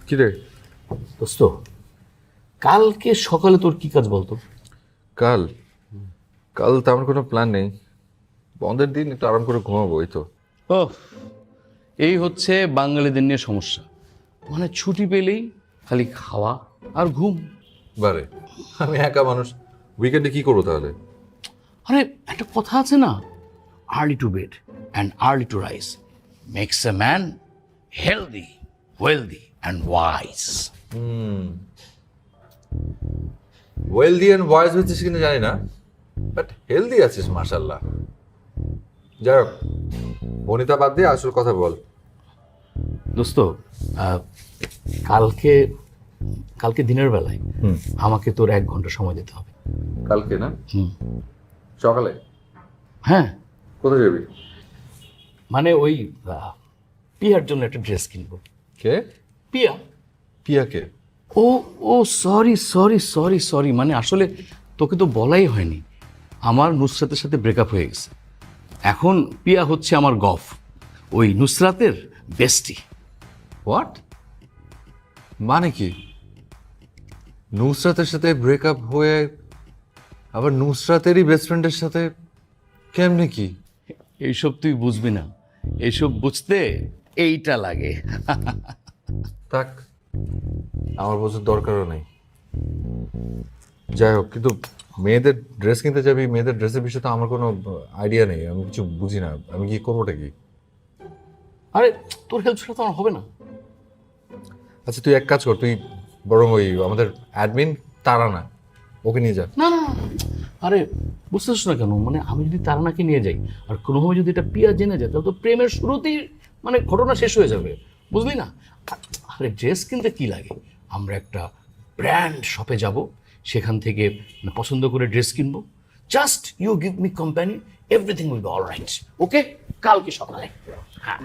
কি রে? দোস্ত, কালকে সকালে তোর কি কাজ বলতো? কাল কাল তেমন কোনো প্ল্যান নেই। বন্ধের দিন একটু আরাম করে ঘুমাবো, এই তো। ও, এই হচ্ছে বাঙালিদের নিয়ে সমস্যা। মানে ছুটি পেলেই খালি খাওয়া আর ঘুম। বারে, আমি একা মানুষ, উইকেন্ডে কি করবো তাহলে? আরে একটা কথা আছে না, early to bed and early to rise makes a man healthy, wealthy and wise. Wealthy and wise হচ্ছিস কিনা জানি না, বাট হেলদি আছিস মাশাল্লাহ। যাই হোক, বনিতা বাদ দিয়ে আসল কথা বল। দোস্ত, কালকে কালকে দিনের বেলায় আমাকে তোর 1 ঘন্টা সময় দিতে হবে। কালকে না? সকালে? হ্যাঁ, কোথায় যাবি? মানে ওই পিয়ার জন্য একটা ড্রেস কিনবো। কে? পিয়া। পিয়াকে? ও ও সরি সরি সরি সরি, মানে আসলে তোকে তো বলাই হয়নি, আমার নুসরাতের সাথে ব্রেকআপ হয়ে গেছে। এখন পিয়া হচ্ছে আমার গফ, ওই নুসরাতের বেস্টি। হোয়াট? মানে কি? নুসরাতের সাথে ব্রেকআপ হয়ে আবার নুসরাতেরই বেস্ট ফ্রেন্ডের সাথে? কেমনে কি? এইসব তুই বুঝবি না, এইসব বুঝতে এইটা লাগে। থাক, আমার বোঝার দরকারও নেই। যাই হোক, কিন্তু মেয়েদের ড্রেস কিনতে যাবি, মেয়েদের ড্রেসের বিষয়ে তো আমার কোনো আইডিয়া নেই, আমি কিছু বুঝি না। আমি কি করবোটা কি? আরে তোর হেল্প ছাড়া তো আমার হবে না। আচ্ছা, তুই এক কাজ কর, তুই বরং ওই আমাদের অ্যাডমিন তারানা, ওকে নিয়ে যা। না না না, আরে বুঝতেছ না কেন, মানে আমি যদি তারানাকে নিয়ে যাই আর কোনোভাবে যদি এটা পিয়া জেনে যায়, তাহলে তো প্রেমের শুরুতেই মানে ঘটনা শেষ হয়ে যাবে, বুঝলি না? আরে ড্রেস কিনতে কি লাগে, আমরা একটা ব্র্যান্ড শপে যাব, সেখান থেকে মানে পছন্দ করে ড্রেস কিনবো। Just you give me company, everything will be all right. Okay, কালকে সকালে। হ্যাঁ।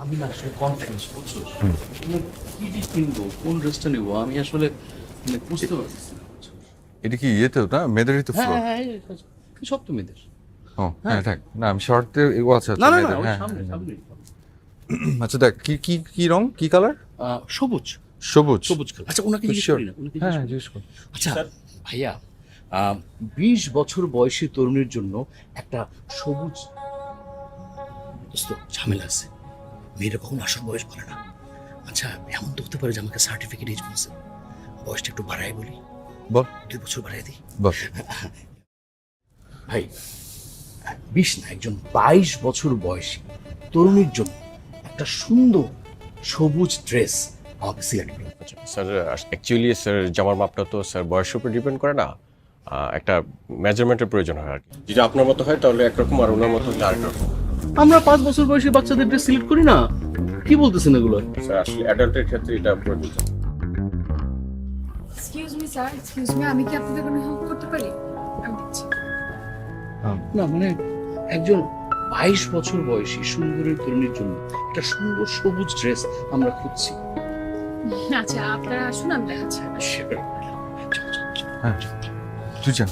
আমি না আসলে কনফিউজ, বুঝছো? কি কি কিনবো, কোন ড্রেসটা নিবো, আমি আসলে মানে বুঝতে পারছি না, বুঝছো? এটা কি ইয়েতে না, মেয়েদেরই তো হ্যাঁ ফ্লোর? হ্যাঁ হ্যাঁ, সব তো মেয়েদের। ও হ্যাঁ, থাক না, আমি শর্টে ও আচ্ছা না আচ্ছা না না, মেয়েদের, ওই হ্যাঁ সামনে হ্যাঁ। সামনে। আচ্ছা দেখ, কি কি কি রং, কি কালার? সবুজ। সবুজ? সবুজ কালার। আচ্ছা, ওনাকে জিজ্ঞেস Sure. করি না, ওনাকে হ্যাঁ জিজ্ঞেস হ্যাঁ, করি। জিজ্ঞেস কর। আচ্ছা ভাইয়া, 20 বছর বয়সী তরুণীর জন্য একটা সবুজ, দোস্ত ঝামেলা আছে, মেয়েরা কখনো আসল বয়স বলে না। আচ্ছা, এমন তো হতে পারে যে আমাকে সার্টিফিকেট এজ বলছে, বয়সটা একটু বাড়াই বলি, বল 2 বছর বাড়াই দিই। বল। ভাই, 20 না, একজন 22 বছর বয়সী তরুণীর জন্য একটা সুন্দর সবুজ ড্রেস আমাকে সিলেক্ট করুন। স্যার অ্যাকচুয়ালি স্যার জামার মাপটা তো স্যার বয়সের উপর ডিপেন্ড করে না, একটা মেজারমেন্টের প্রয়োজন হয় আর কি। যদি আপনার মতো হয় তাহলে একরকম, আর ওনার মতো হলে আরেক রকম। আমরা 5 বছর বয়সী বাচ্চাদের ড্রেস সিলেক্ট করি না, কি বলতেছেন এগুলো? স্যার আসলে অ্যাডাল্টের ক্ষেত্রে এটা প্রযোজ্য। Excuse me sir, excuse me, আমি কি আপনাদের কোনো হেল্প করতে পারি? আমি দিচ্ছি। না মানে একজন 22 বছর বয়সী সুন্দরী তরুণীর জন্য একটা সুন্দর সবুজ ড্রেস আমরা খুঁজছি। আচ্ছা, আপনারা আসুন, আমি দেখাচ্ছি। হ্যাঁ, তুই যা।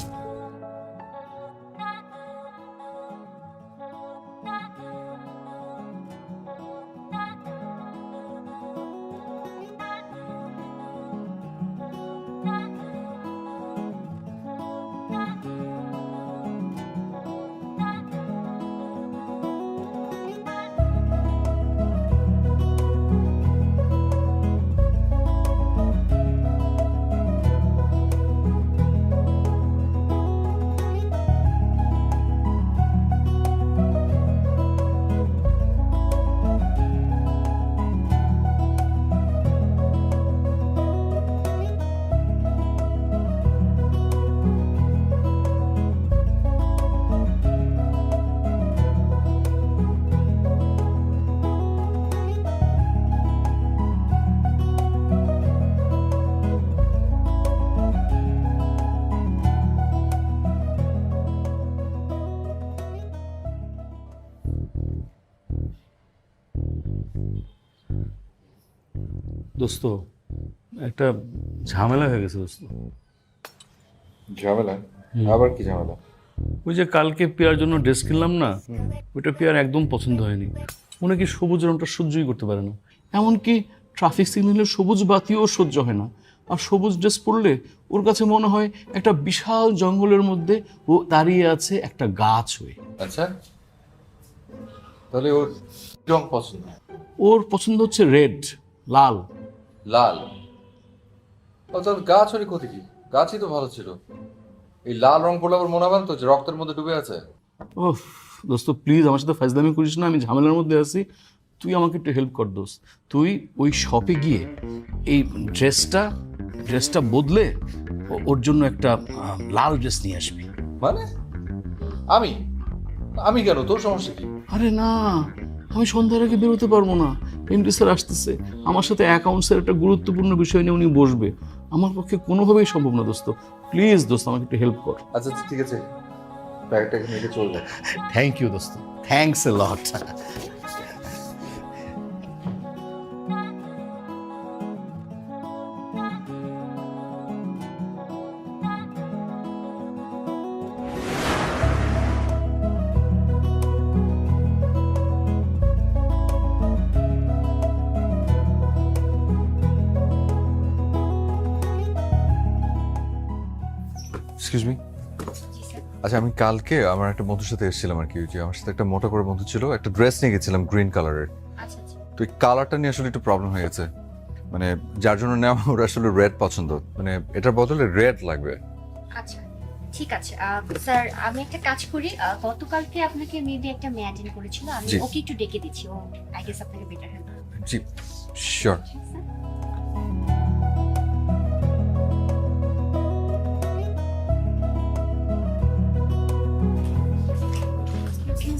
দোস্ত, একটা ঝামেলা হয়ে গেছে দোস্ত। ঝামেলা? আবার কি ঝামেলা? ওই যে কালকে পেয়ার জন্য ড্রেস কিনলাম না, ওইটা পেয়ার একদম পছন্দ হয়নি। উনি কি সবুজ রংটা সহ্যই করতে পারে না, এমনকি ট্রাফিক সিগন্যালের সবুজ বাতিও সহ্য হয় না। আর সবুজ ড্রেস পরলে ওর কাছে মনে হয় একটা বিশাল জঙ্গলের মধ্যে ও দাঁড়িয়ে আছে একটা গাছ হয়ে। আচ্ছা, তাহলে ওর কি রং পছন্দ? ওর পছন্দ হচ্ছে রেড, লাল। লাল? তাহলে গাছ হলে ক্ষতি কি? গাছই তো ভালো ছিল। এই লাল রং পড়লে আবার মনে হয় তো যে রক্তের মধ্যে ডুবে আছে। ওহ দোস্ত প্লিজ আমার সাথে ফাজলামি করিস না, আমি ঝামেলার মধ্যে আছি। তুই আমাকে একটু হেল্প কর দোস্ত। তুই ওই শপে গিয়ে এই ড্রেসটা বদলে ওর জন্য একটা লাল ড্রেস নিয়ে আসবি। মানে আমি আমি কেন? তোর সমস্যা কি? আরে না, আমি সন্ধ্যার আগে বেরোতে পারবো না। এমডি স্যার আসতেছে, আমার সাথে অ্যাকাউন্টসের একটা গুরুত্বপূর্ণ বিষয় নিয়ে উনি বসবে। আমার পক্ষে কোনোভাবেই সম্ভব না দোস্ত। প্লিজ দোস্ত আমাকে একটু হেল্প কর। আচ্ছা ঠিক আছে, ব্যাগটা নিয়ে চলবে। থ্যাংক ইউ দোস্ত, thanks a lot. Excuse me. আচ্ছা, আমি কালকে আমার একটা বন্ধুর সাথে এসেছিলাম আর কি। ওই যে আমার সাথে একটা মোটা করে বন্ধু ছিল, একটা ড্রেস নিয়ে গেছিলাম গ্রিন কালারের। আচ্ছা আচ্ছা তো এই কালারটা নিয়ে আসলে একটু প্রবলেম হয়ে গেছে, মানে যার জন্য নেওয়া ওর আসলে রেড পছন্দ, মানে এটার বদলে রেড লাগবে। আচ্ছা ঠিক আছে স্যার, আমি একটা কাজ করি, গতকালকে আপনাকে মেবি একটা মেয়ে অ্যাটেন্ড করেছিল, আমি জি। ওকে একটু ডেকে দিচ্ছি, ও আই গেস আপনাকে বেটার হেল্প জি শিওর।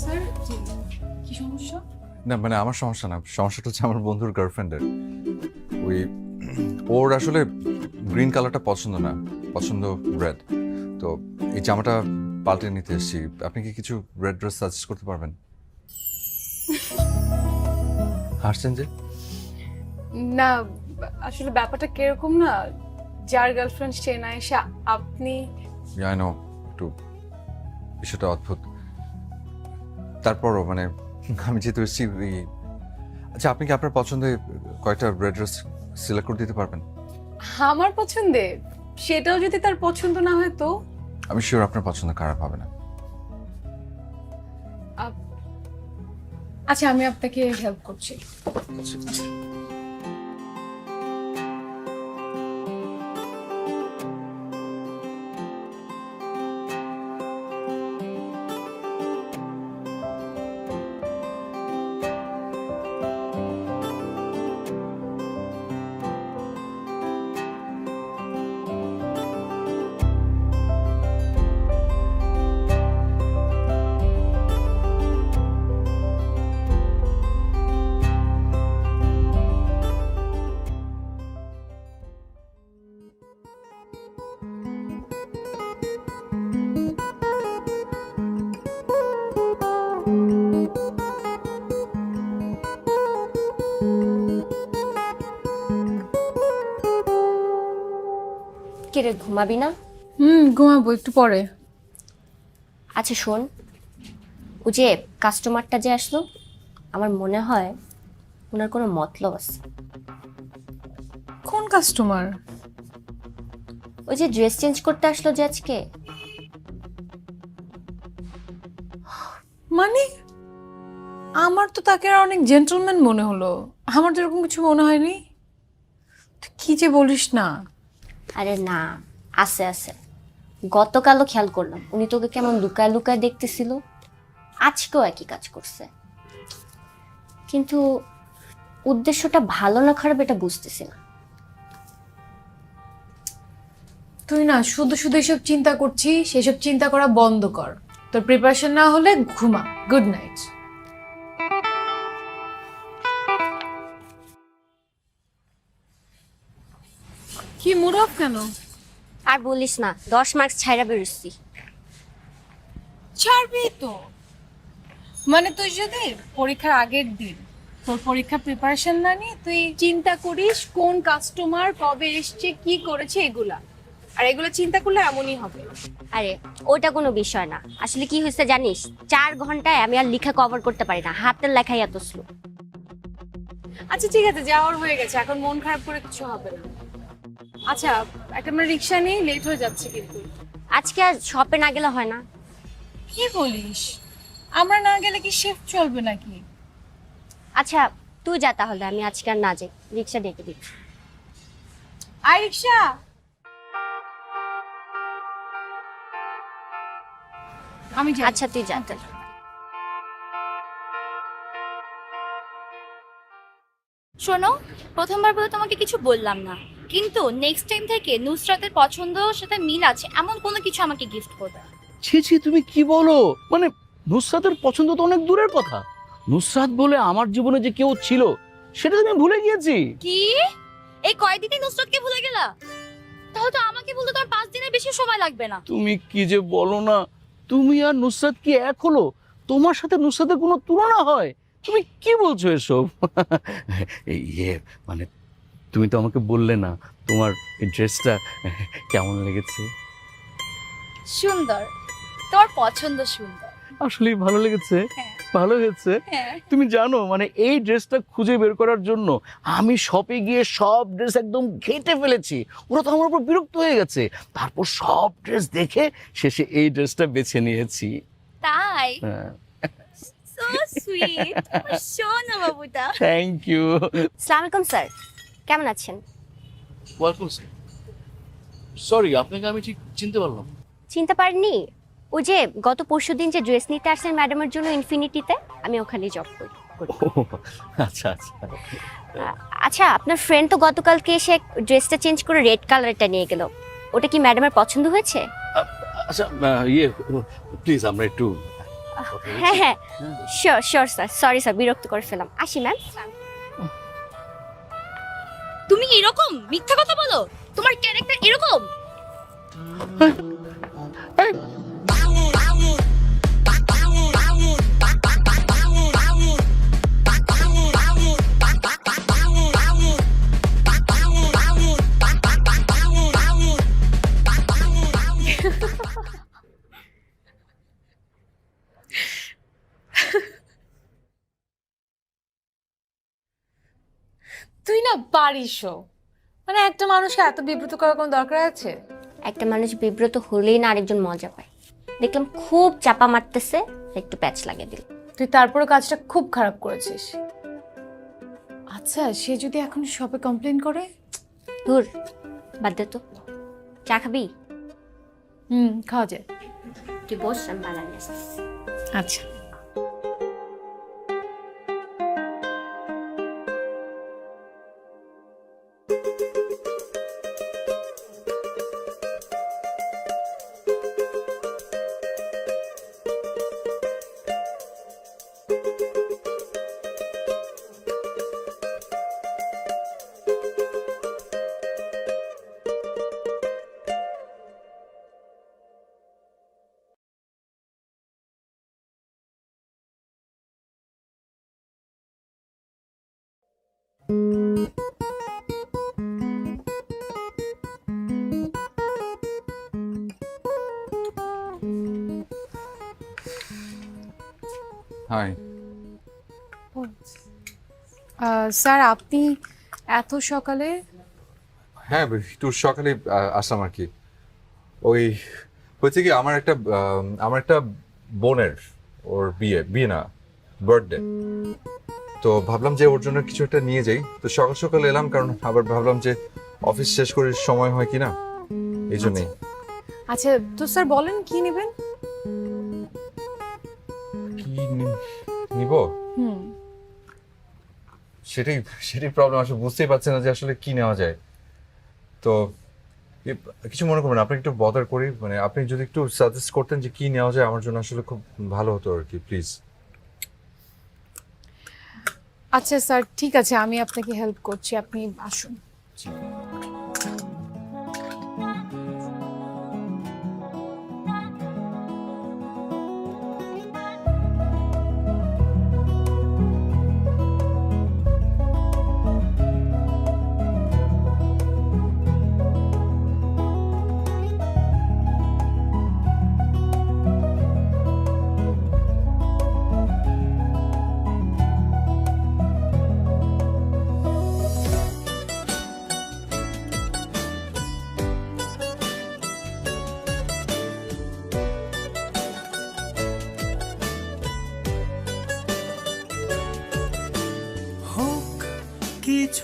স্যার কি সমস্যা? না মানে আমার সমস্যা না, সমস্যাটা হচ্ছে আমার বন্ধুর গার্লফ্রেন্ডের। ওই ওর আসলে গ্রিন কালারটা পছন্দ না, পছন্দ রেড। তো এই জামাটা পাল্টে নিতে এসেছি, আপনি কি কিছু রেড ড্রেস সাজেস্ট করতে পারবেন? হাসছেন যে? না আসলে ব্যাপারটা কিরকম না, যার গার্লফ্রেন্ড সে না এসে আপনি। আই নো, একটু বিষয়টা অদ্ভুত। তারপরও মানে আমি যেহেতু এসেছি আচ্ছা, আপনি কি আপনার পছন্দে কয়েকটা রেড ড্রেস সিলেক্ট করে দিতে পারবেন? আমার পছন্দে, সেটাও যদি তার পছন্দ না হয় তো? আমি শিওর আপনার পছন্দ খারাপ হবে না। আচ্ছা আমি আপনাকে হেল্প করছি। কে রে, ঘুমাবি না? ঘুমাবো একটু পরে। আচ্ছা শোন, ও যে কাস্টমারটা যে আসলো, আমার মনে হয় ওনার কোনো মতলব আছে। কোন কাস্টমার? ওই যে ড্রেস চেঞ্জ করতে আসলো যে আজকে। মানে আমার তো তাকে আর অনেক জেন্টলম্যান মনে হলো, আমার তো এরকম কিছু মনে হয়নি। তুই কি যে বলিস না। আরে না, আছে আছে, গতকালও খেয়াল করলাম উনি তোকে কেমন লুকায় লুকায় দেখতেছিল, আজকেও একই কাজ করছে। কিন্তু উদ্দেশ্যটা ভালো না খারাপ এটা বুঝতেছি না। তুই না শুধু শুধু এসব চিন্তা করছিস, সেসব চিন্তা করা বন্ধ কর। তোর প্রিপারেশন না হলে ঘুমা। Good night. কি মুড অফ কেন? আর বলিস না, 10 মার্কস ছাইরা বেরোচ্ছি। ছাড়বি তো? মানে তুই যদি পরীক্ষার আগের দিন তোর পরীক্ষা প্রিপারেশন না নিয়ে তুই চিন্তা করিস কোন কাস্টমার কবে এসছে কি করেছে এগুলা, আর এগুলো চিন্তা করলে এমনই হবে। আরে ওটা কোনো বিষয় না, আসলে কি হয়েছে জানিস, 4 ঘন্টায় আমি আর লেখা কভার করতে পারি না, হাতের লেখাই এত স্লো। আচ্ছা ঠিক আছে, যাওয়ার হয়ে গেছে, এখন মন খারাপ করে কিছু হবে না। আচ্ছা একটা আমরা রিক্সা নিয়ে লেট হয়ে যাচ্ছে কিন্তু। আজকে আর শপে না গেলে হয় না? কি বলিস, আমরা না গেলে কি শিফট চলবে নাকি? আচ্ছা তুই যা তাহলে, আমি আজকে আর না যাই, রিক্সা ডেকে দিচ্ছি। আই রিক্সা। আমি যাই। আচ্ছা তুই যা তাহলে। শোনো, প্রথমবার বলে তোমাকে কিছু বললাম না, কিন্তু নেক্সট টাইম থেকে নুসরাতের পছন্দের সাথে মিল আছে এমন কোনো কিছু আমাকে গিফট করবে। ছি ছি, তুমি কি বলো? মানে নুসরাতের পছন্দ তো অনেক দূরের কথা, নুসরাত বলে আমার জীবনে যে কেউ ছিল সেটা তুমি ভুলে গিয়েছি। কি এই কয়দিনে নুসরাতকে ভুলে গেলা? তাহলে তো আমাকে বলতে তোমার 5 দিনের বেশি সময় লাগবে না। তুমি কি যে বলো না, তুমি আর নুসরাত কি এক হলো? তোমার সাথে নুসরাতের কোনো তুলনা হয়? তুমি কি বলছো এসব? ইয়ে মানে তুমি তো আমাকে বললে না তোমার এই ড্রেসটা কেমন লেগেছে। সুন্দর, তোমার পছন্দ সুন্দর। আসলেই ভালো লেগেছে? হ্যাঁ। ভালো হয়েছে। হ্যাঁ। তুমি জানো মানে এই ড্রেসটা খুঁজে বের করার জন্য আমি শপে গিয়ে সব ড্রেস একদম ঘেঁটে ফেলেছি, ওরা তো আমার উপর বিরক্ত হয়ে গেছে। তারপর সব ড্রেস দেখে শেষে এই ড্রেসটা বেছে নিয়েছি। তাই? হ্যাঁ, সো সুইট, সোনা বাবুটা। Thank you. আসসালামু আলাইকুম স্যার, কেমন আছেন? Welcome sir. সরি, আপনাকে আমি ঠিক চিনতে পারলাম। চিনতে পারিনি? ওই যে গত পরশুদিন যে ড্রেস নিতে আসছেন ম্যাডামের জন্য ইনফিনিটিতে, আমি ওখানেই জব করি। ও, আচ্ছা আচ্ছা। আচ্ছা আপনার ফ্রেন্ড তো গতকালকে এসে ড্রেসটা চেঞ্জ করে রেড কালারটা নিয়ে গেল, ওটা কি ম্যাডামের পছন্দ হয়েছে? আচ্ছা ইয়ে প্লিজ আমরা একটু হ্যাঁ হ্যাঁ sure sure sir, sorry sir বিরক্ত করে ফেলাম, আসি ম্যাম। তুমি এরকম মিথ্যা কথা বলো? তোমার ক্যারেক্টার এরকম? তুই না পারিসও, মানে একটা মানুষকে এত বিব্রত করার কোনো দরকার আছে? একটা মানুষ বিব্রত হলেই না আরেকজন মজা পায়, দেখলাম খুব চাপা মারতেছে, একটু প্যাচ লাগিয়ে দিল। তুই তারপরে কাজটা খুব খারাপ করেছিস। আচ্ছা সে যদি এখন শপে কমপ্লেন করে? ধুর বাদ দে তো, চা খাবি? খাওয়া যায়। তুই বস, আমি বানানি আসতেছি। আচ্ছা। হাই। স্যার আপনি এত সকালে? হ্যাঁ একটু সকালে আসলাম আর কি। ওই হচ্ছে কি আমার একটা বোনের, ওর বিয়ে না বার্থডে, তো ভাবলাম যে ওর জন্য কিছু একটা নিয়ে যাই, তো সকাল সকাল এলাম, কারণ আবার ভাবলাম যে অফিস শেষ করে সময় হয় কিনা, এই জন্যই। আচ্ছা তো স্যার বলেন কি নেবেন? কি নিব হুম সেটাই প্রবলেম, আসলে বুঝতেই পারছি না যে আসলে কি নেওয়া যায়। তো কিছু মনে করবেন, আপনি একটু বদার করি, মানে আপনি যদি একটু সাজেস্ট করতেন যে কি নেওয়া যায় আমার জন্য আসলে খুব ভালো হতো আর কি, প্লিজ। আচ্ছা স্যার ঠিক আছে, আমি আপনাকে হেল্প করছি, আপনি আসুন।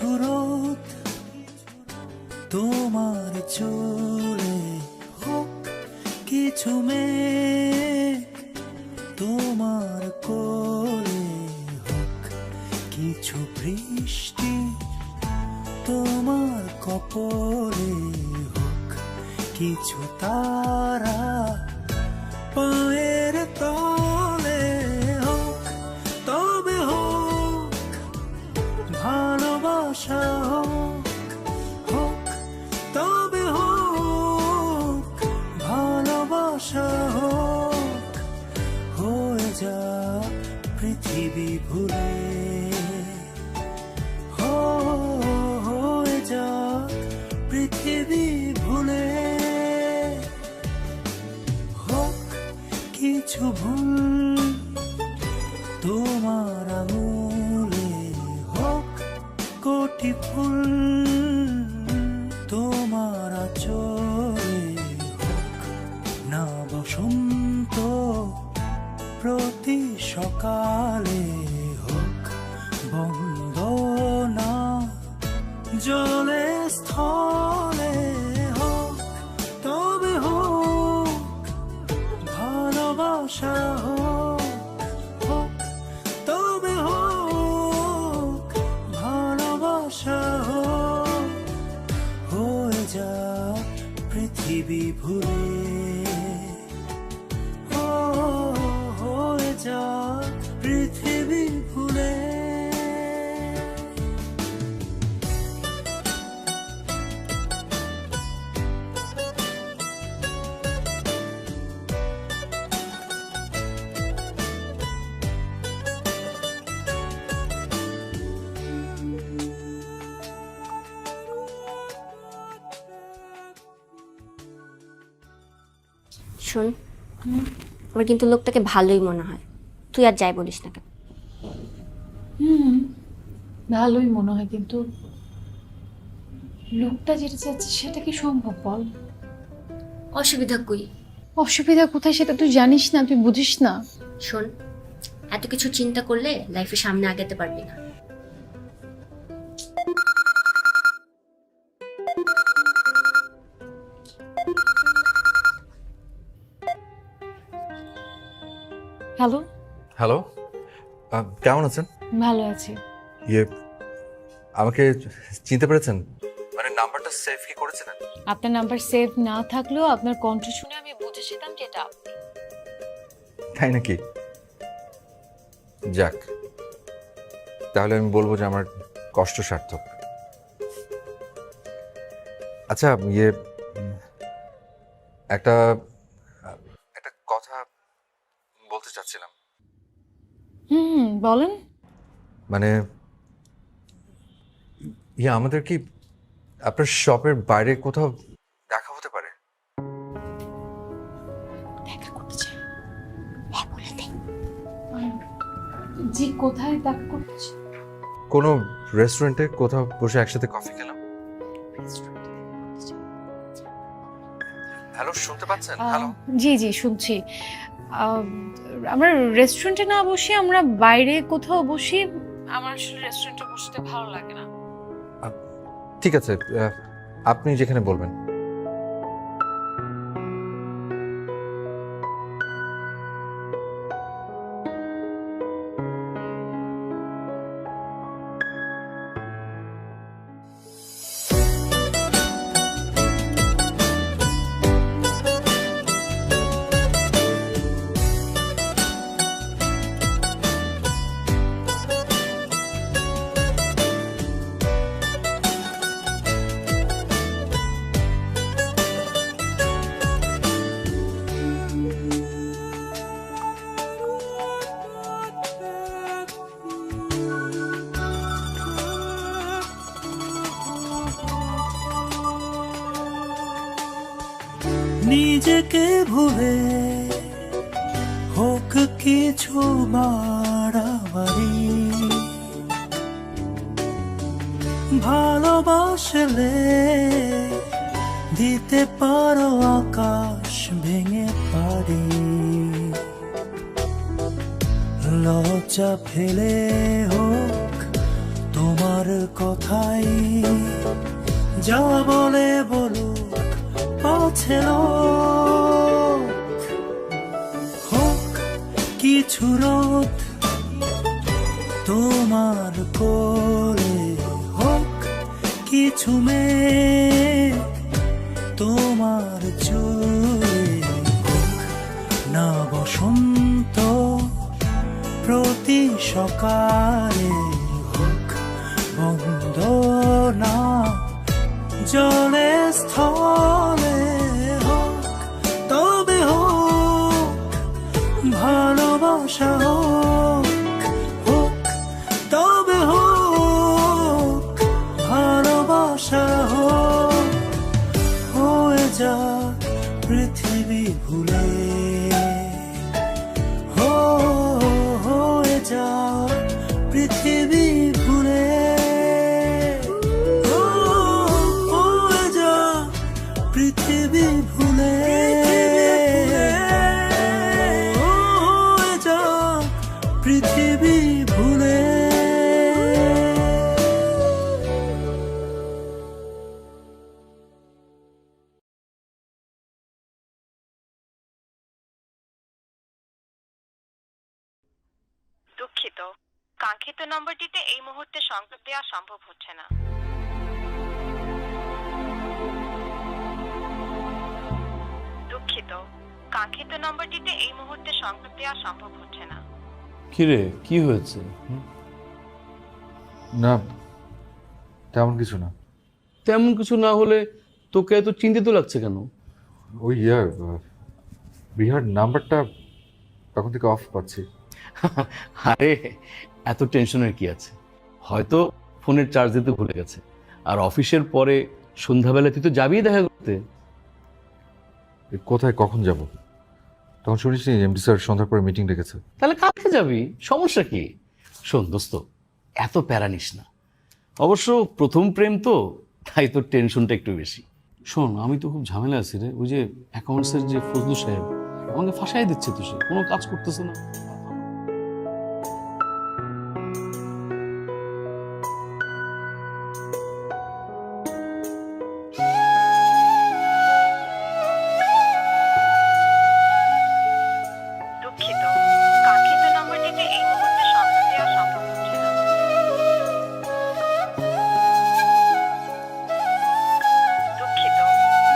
কিছু রোদ তোমার চুলে, হোক কিছু মেঘ তোমার কোলে, হোক কিছু বৃষ্টি তোমার কপলে, হোক কিছু তারা পায়ের তলে, হোক তবে হোক ভালোবাসা, হোক হোক তবে হোক ভালোবাসা, হোক হয়ে যা পৃথিবী ভুলে, হয়ে যা পৃথিবী ভুলে, হোক কিছু ভুল তোমার আঙুলে, হোক কোটি ফুল তোমার আঁচলে, হোক না বসন্ত প্রতি সকালে, হোক বন্দনা জলে স্থলে, হোক তবে হোক ভালোবাসা, হোক হোক তবে হোক ভালোবাসা, হোক হয়ে যা পৃথিবী ভুলে, হয়ে যা পৃথিবী ভুলে। শোন, আমার কিন্তু লোকটাকে ভালোই মনে হয়, তুই আর যাই বলিস না কেন। ভালোই মনে হয়, কিন্তু লোকটা যেটা চাচ্ছে সেটা কি সম্ভব বল? অসুবিধা কই? অসুবিধা কোথায় সেটা তুই জানিস না, তুই বুঝিস না। শোন, এত কিছু চিন্তা করলে লাইফে সামনে আগাতে পারবি না। হ্যালো, হ্যালো, কেমন আছেন? ভালো আছি। ইয়ে, আমাকে চিনতে পেরেছেন? মানে নাম্বারটা সেভ কি করেছিলেন? আপনার নাম্বার সেভ না থাকলেও আপনার কণ্ঠ শুনে আমি বুঝেছিলাম যে এটা আপনি। তাই নাকি? যাক, তাহলে আমি বলবো যে আমার কষ্ট সার্থক। আচ্ছা, ইয়ে, একটা একটা কথা বলতে চাচ্ছিলাম। বলেন। মানে ইয়ে, আমাদের কি আপনার শপের বাইরে কোথাও দেখা হতে পারে? দেখা করতে চাই? হ্যাঁ, বলে দে। জি, কোথায় দেখা করতে চাই? কোনো রেস্টুরেন্টে কোথাও বসে একসাথে কফি খেলাম। হ্যালো, শুনতে পাচ্ছেন? হ্যালো, জি জি শুনছি। আমরা রেস্টুরেন্টে না বসে আমরা বাইরে কোথাও বসি। আমার আসলে রেস্টুরেন্টে বসতে ভালো লাগে না। ঠিক আছে, আপনি যেখানে বলবেন। নিজেকে ভুলে হোক কিছু বাড়াবাড়ি, ভালোবাসলে দিতে পারো আকাশ ভেঙে পারি, লজ্জা ফেলে হোক তোমার তোমার কথাই যা বলে বলুক পাছে লোক। হোক কিছু রোদ তোমার কোলে, হোক কিছু মেঘ তোমার চুলে, হোক না বসন্ত প্রতি সকালে, হোক বন্ধ না জলে স্থলে, হোক তবে হোক ভালোবাসা, হোক হোক তবে হোক ভালোবাসা, হোক হয়ে যা পৃথিবী ভুলে, হয়ে যা পৃথিবী ভুলে, হয়ে যা পৃথিবী ভুলে, হয়ে যা পৃথিবী ভুলে। দুঃখিত, কাঙ্ক্ষিত নম্বরটিতে এই মুহূর্তে সংযোগ দেওয়া সম্ভব হচ্ছে না। দুঃখিত, কাঙ্ক্ষিত নম্বরটিতে এই মুহূর্তে সংযোগ দেওয়া সম্ভব হচ্ছে না। কিরে কি হয়েছে? না, তেমন কিছু না। তেমন কিছু না হলে তোকে এত চিন্তিত লাগছে কেন? ওই রিহার নাম্বারটা তখন থেকে অফ পাচ্ছি। আরে এত টেনশনের কি আছে, হয়তো ফোনের চার্জ দিতে ভুলে গেছে। আর অফিসের পরে সন্ধ্যাবেলা তুই তো যাবি দেখা করতে। কোথায় কখন যাব? তখন শুনিস নি এমডি স্যার সন্ধ্যার পরে মিটিং ডেকেছে। তাহলে কালকে যাবি, সমস্যা কি? শোন দোস্ত, এত প্যারা নিস না। অবশ্য প্রথম প্রেম তো, তাই তোর টেনশনটা একটু বেশি। শোন, আমি তো খুব ঝামেলা আছি রে। ওই যে অ্যাকাউন্টসের যে ফজলু সাহেব আমাকে ফাঁসাই দিচ্ছে, তো সে কোনো কাজ করতেছে না। দুঃখিত, কাঙ্ক্ষিত নম্বরটিতে এই মুহূর্তে সংযোগ দেওয়া সম্ভব হচ্ছে না। দুঃখিত,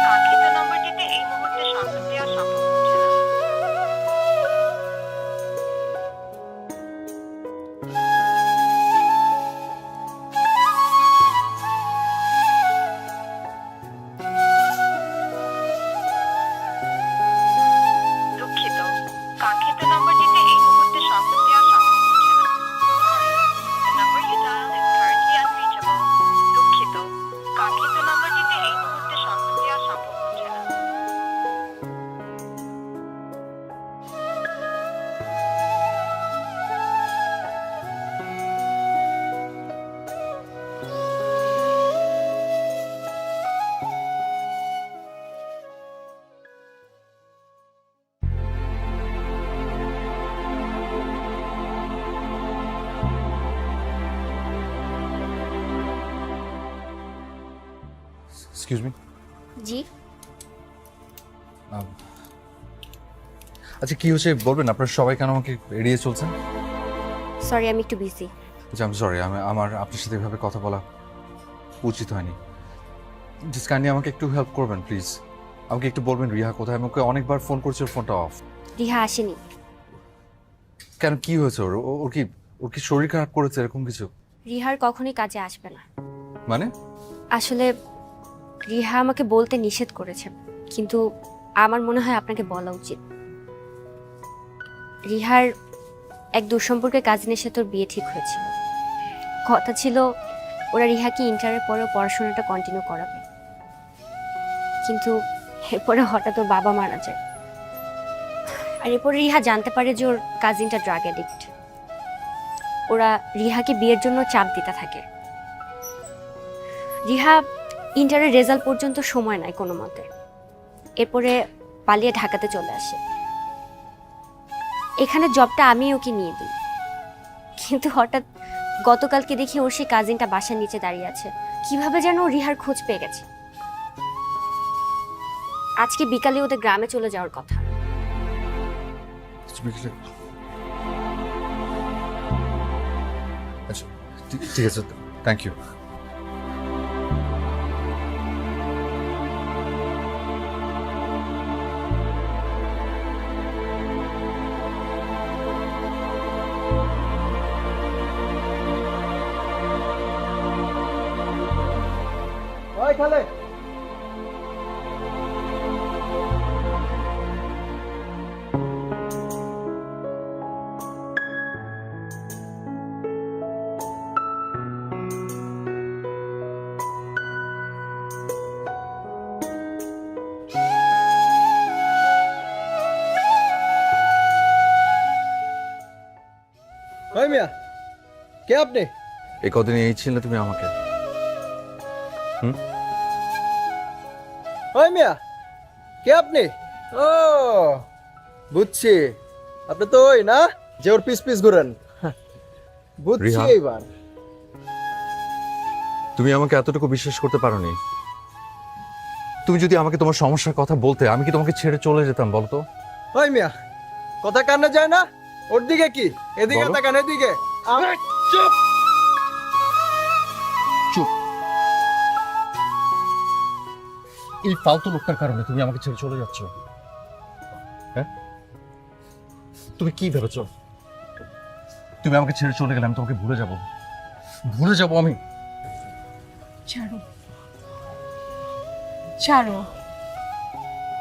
কাঙ্ক্ষিত নম্বরটিতে এই মুহূর্তে সংযোগ দেওয়া সম্ভব হচ্ছে না। দুঃখিত, কাঙ্ক্ষিত নম্বরটিতে এই মুহূর্তে সংযোগ দেওয়া সম্ভব হচ্ছে না। The number you dialed is currently unreachable. দুঃখিত, কাঙ্ক্ষিত নম্বরটিতে এই মুহূর্তে সংযোগ দেওয়া সম্ভব হচ্ছে না। Excuse me. জি, আচ্ছা কি হচ্ছে বলবেন? আপনারা সবাই কেন আমাকে এড়িয়ে চলছেন? সরি আমি একটু বিজি। আচ্ছা আমি সরি, আমার আপনার সাথে এভাবে কথা বলা উচিত হয়নি। জাস্ট কাইন্ডলি আমাকে একটু হেল্প করবেন প্লিজ। আমাকে একটু বলবেন রিহা কোথায়? আমাকে অনেকবার ফোন করছে, ওর ফোনটা অফ। রিহা আসেনি। কেন, কি হয়েছে ওর? ওর কি শরীর খারাপ করেছে এরকম কিছু? রিহার কখনোই কাজে আসবে না। মানে? আসলে রিহা আমাকে বলতে নিষেধ করেছে, কিন্তু আমার মনে হয় আপনাকে বলা উচিত। রিহার এক দুঃসম্পর্কের কাজিনের সাথে ওর বিয়ে ঠিক হয়েছিল। কথা ছিল ওরা রিহাকে ইন্টারের পরেও পড়াশোনাটা কন্টিনিউ করাবে, কিন্তু এরপরে হঠাৎ ওর বাবা মারা যায়। আর এরপরে রিহা জানতে পারে যে ওর কাজিনটা ড্রাগ অ্যাডিক্ট। ওরা রিহাকে বিয়ের জন্য চাপ দিতে থাকে। রিহা ইন্টারের রেজাল্ট পর্যন্ত সময় নাই কোনো মতে। এরপরে পালিয়ে ঢাকাতে চলে আসে। এখানে জবটা আমি ওকে নিয়ে দিই, কিন্তু হঠাৎ গতকালকে দেখি ওর সেই কাজিনটা বাসার নিচে দাঁড়িয়ে আছে, কিভাবে যেন ও রিহার খোঁজ পেয়ে গেছে। আজকে বিকালে ওদের গ্রামে চলে যাওয়ার কথা। আচ্ছা ঠিক আছে, থ্যাংক ইউ। ওই মিয়া, কে আপনি? এই কদিন এই ছিলে তুমি আমাকে। ওই মিয়া, কে আপনি? ও বুঝছি, আপনি তো ওই না যে ওর পিস পিস ঘুরেন। বুঝছি রিহা। এইবার। তুমি আমাকে এতটুকু বিশ্বাস করতে পারোনি। তুমি যদি আমাকে তোমার সমস্যার কথা বলতে, আমি কি তোমাকে ছেড়ে চলে যেতাম বলতো? ওই মিয়া, কথা কানে যায় না? ওর দিকে কি, এদিকে বলো। তাকান, এদিকে। চুপ চুপ। এই ফালতু লোকটার কারণে তুমি আমাকে ছেড়ে চলে যাচ্ছ। হ্যাঁ, তুমি কি ভেবেছ? তুমি আমাকে ছেড়ে চলে গেলে আমি তোমাকে ভুলে যাব আমি। ছাড়ো, ছাড়ো,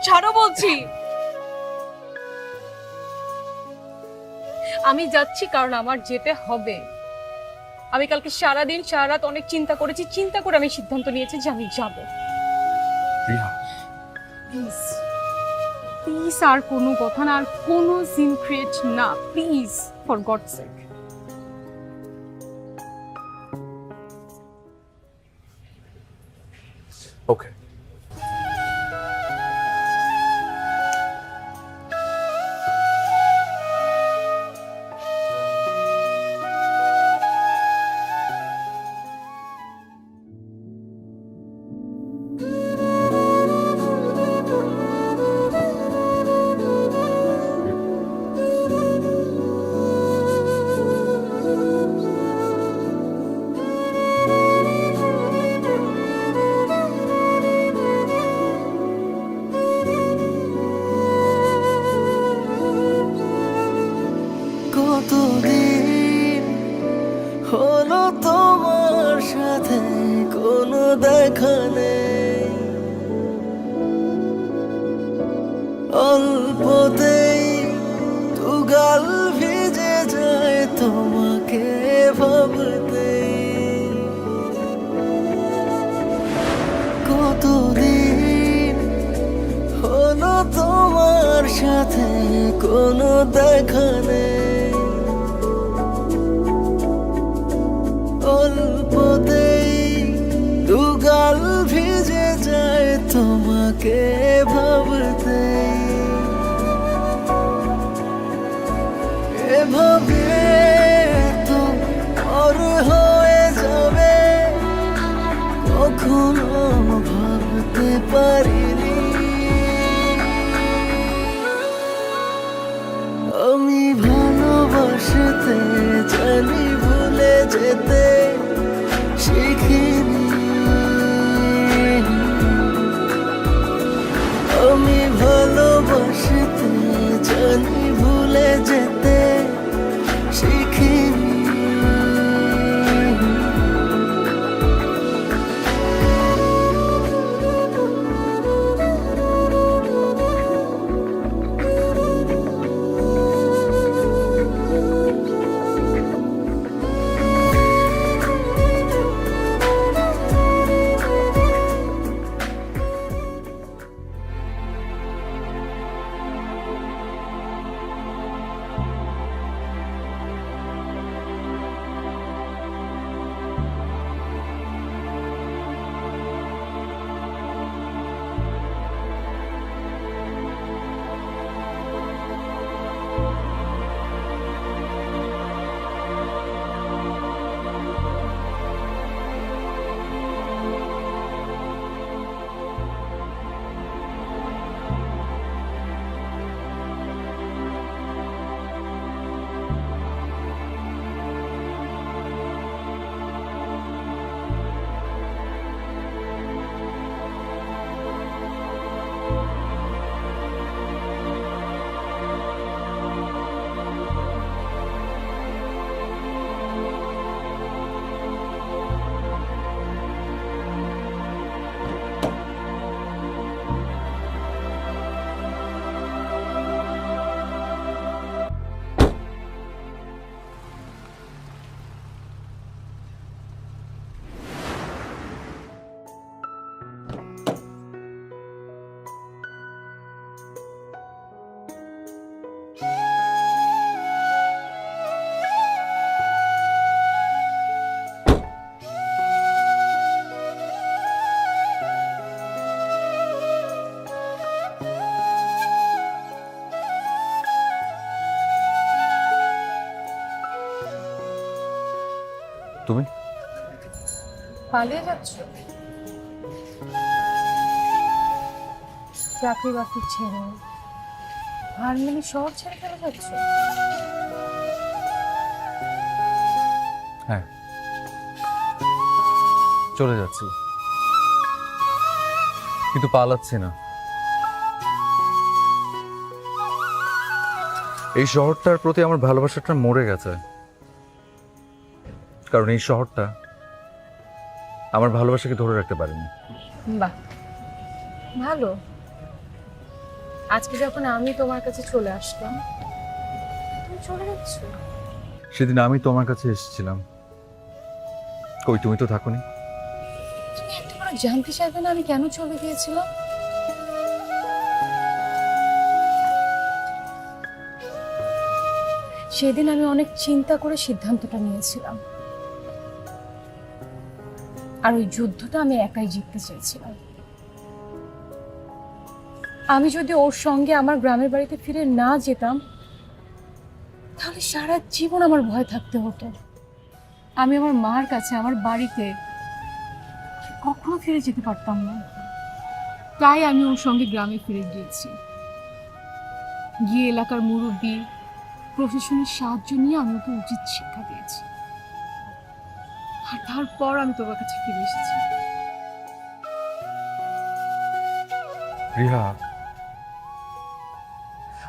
ছাড়ো বলছি। আমি যাচ্ছি কারণ আমার যেতে হবে। আমি কালকে সারাদিন সারা রাত অনেক চিন্তা করেছি, চিন্তা করে আমি সিদ্ধান্ত নিয়েছি যে আমি যাব। রিহা, প্লিজ প্লিজ, আর কোনো কথা না, আর কোনো সিন ক্রিয়েট না, প্লিজ, ফর গডস সেক। ওকে। কতদিন হলো তোমার সাথে কোনো দেখা নেই, অল্পতেই দুগাল ভিজে যায় তোমাকে ভাবতে। কতদিন হলো তোমার সাথে কোনো দেখা নেই, অল্পতেই দুগাল ভিজে যায় তোমাকে ভাবতে। এভাবে তো আর হয়ে যাবে কখনো ভাবতে পারিনি। আমি ভালোবাসতে জানি, ভুলে যেতে শিখিনি। আমি ভালোবাসতে জানি, ভুলে যেতে শিখিনি। পালিয়ে যাচ্ছ? চাকরি বাকরি ছেড়ে হারমোনি শহর ছেড়ে চলে যাচ্ছ? হ্যাঁ, চলে যাচ্ছি, কিন্তু পালাচ্ছি না। এই শহরটার প্রতি আমার ভালোবাসাটা মরে গেছে, কারণ এই শহরটা আমার ভালোবাসাকে ধরে রাখতে পারেনি। বাহ, ভালো। আজকে যখন আমি তোমার কাছে চলে আসলাম, তুমি চলে যাচ্ছ? সেদিন আমি তোমার কাছে এসেছিলাম, কই তুমি তো থাকোনি। তুমি একটা করে জানতে চাইবে না আমি কেন চলে গিয়েছিলাম? সেদিন আমি অনেক চিন্তা করে সিদ্ধান্তটা নিয়েছিলাম, আর ওই যুদ্ধটা আমি একাই জিততে চেয়েছিলাম। আমি যদি ওর সঙ্গে আমার গ্রামের বাড়িতে ফিরে না যেতাম, তাহলে সারা জীবন আমার ভয় থাকতে হতো। আমি আমার মার কাছে, আমার বাড়িতে কখনো ফিরে যেতে পারতাম না। তাই আমি ওর সঙ্গে গ্রামে ফিরে গিয়েছি, গিয়ে এলাকার মুরব্বী প্রশাসনের সাহায্য নিয়ে আমি ওকে উচিত শিক্ষা দিয়েছি, আর তারপর আমি তোমার কাছে ফিরে এসেছি। রিহা,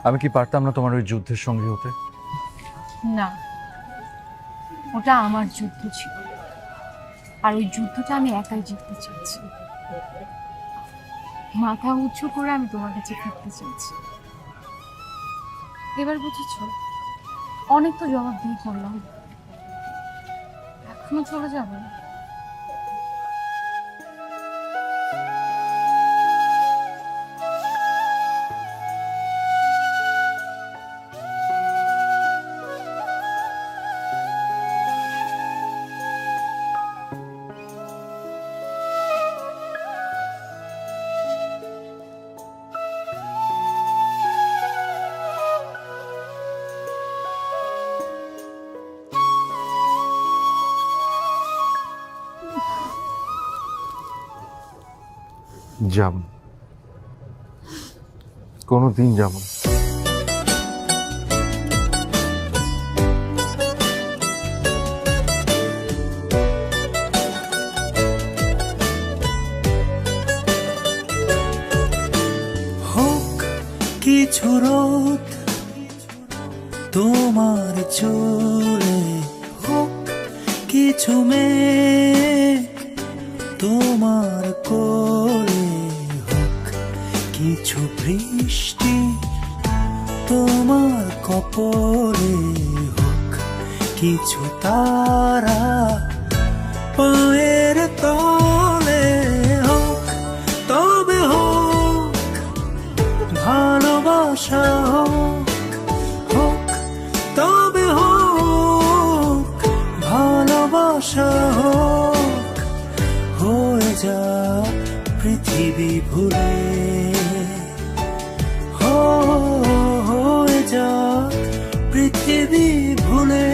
আমি কি পারতাম না তোমার ওই যুদ্ধের সঙ্গী হতে? না, ওটা আমার যুদ্ধ ছিল, আর ওই যুদ্ধটা আমি একাই জিততে চাইছি। মাথা উঁচু করে আমি তোমার কাছে ফিরতে চাইছি। এবার বুঝেছ? অনেক তো জবাব দিয়ে করলাম, এখনো চলে যাবে? যাব, কোনোদিন যাব না। হোক কিছু রোদ তোমার চুলে, হোক কিছু মেঘ তোমার কোলে, হোক কিছু বৃষ্টি তোমার কপলে, হোক কিছু তারা পায়ের তলে, হোক তবে হোক ভালোবাসা, হোক হোক তবে হোক ভালোবাসা, হোক হয়ে যা পৃথিবী ভুলে, হয়ে যা পৃথিবী ভুলে।